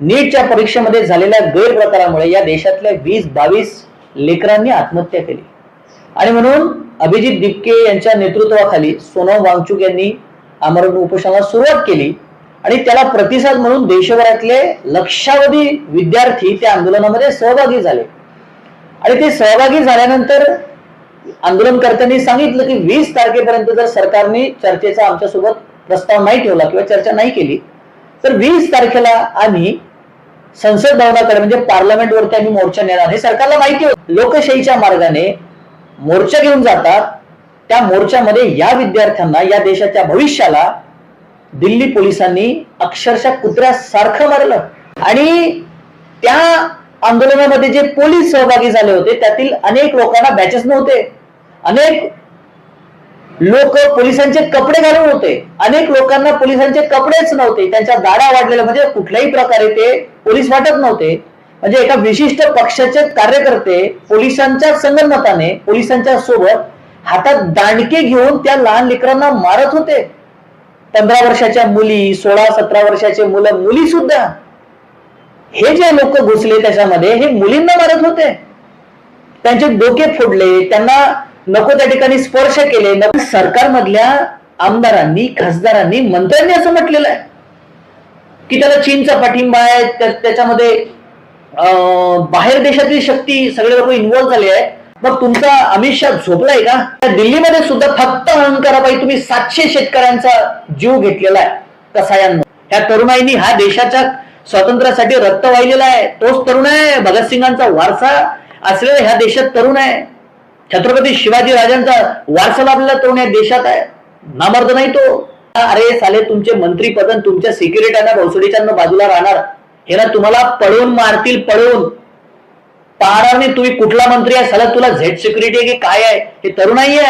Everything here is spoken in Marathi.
नीटच्या परीक्षेमध्ये झालेल्या गैरप्रकारामुळे या देशातल्या 20-22 लेकरांनी आत्महत्या केली आणि म्हणून अभिजित दिपके यांच्या नेतृत्वाखाली सोनम वांगचुक यांनी आमरण उपोषणाला सुरुवात केली आणि त्याला प्रतिसाद म्हणून देशभरातले लक्षावधी विद्यार्थी त्या आंदोलनामध्ये सहभागी झाले आणि ते सहभागी झाल्यानंतर आंदोलनकर्त्यांनी सांगितलं की 20 तारखेपर्यंत जर सरकारने चर्चेचा आमच्यासोबत प्रस्ताव नाही ठेवला किंवा चर्चा नाही केली तर 20 तारखेला आम्ही संसद भवनाकडे म्हणजे पार्लमेंटवरती आम्ही मोर्चा नेणार हे सरकारला माहिती होतं। लोकशाहीच्या मार्गाने मोर्चा घेऊन जातात, त्या मोर्चामध्ये या विद्यार्थ्यांना, या देशाच्या भविष्याला दिल्ली पोलिसांनी अक्षरशः कुत्र्यासारखं मारलं आणि त्या आंदोलनामध्ये जे पोलीस सहभागी झाले होते त्यातील अनेक लोकांना बॅचेस नव्हते, अनेक लोक पोलिसांचे कपडे घालून होते, अनेक लोकांना पोलिसांचे कपडेच नव्हते, त्यांच्या दाढा वाढलेल्या म्हणजे कुठल्याही प्रकारे ते पोलीस वाटत नव्हते। म्हणजे एका विशिष्ट पक्षाचे कार्यकर्ते पोलिसांच्या संगनमताने पोलिसांच्या सोबत हातात दांडके घेऊन त्या लहान लेकरांना मारत होते। 15 वर्षाच्या मुली, 16-17 वर्षाचे मुलं, मुली सुद्धा, हे जे लोक घुसले त्याच्यामध्ये हे मुलींना मारत होते, त्यांचे डोके फोडले, त्यांना नको त्या ठिकाणी स्पर्श केले। सरकारमधल्या आमदारांनी, खासदारांनी, मंत्र्यांनी असं म्हटलेलं आहे की त्याला चीनचा पाठिंबा आहे, त्याच्यामध्ये बाहेर देशातील शक्ती सगळे लोक इन्व्हॉल्व झाले आहे। मग तुमचा अमित शहा झोपलाय का? दिल्लीमध्ये सुद्धा फक्त अहंकाराबाई तुम्ही 700 शेतकऱ्यांचा जीव घेतलेला आहे कसायांना। ह्या तरुणाईंनी हा देशाच्या स्वातंत्र्यासाठी रक्त वाहिलेला आहे, तोच तरुण आहे, भगतसिंगांचा वारसा असलेला ह्या देशात तरुण आहे, छत्रपती शिवाजी राजांचा वारसा लाभलेला तरुण या देशात आहे, नामर्द नाही तो। अरे साले, तुमचे मंत्रीपद तुमच्या सिक्युरिटीना भोसडीच्या बाजूला राहणार, हे ना तुम्हाला पळून मारतील, पळून पाहणार नाही तुम्ही कुठला मंत्री आहे, साला तुला झेड सिक्युरिटी आहे की काय आहे, हे तरुणाई आहे।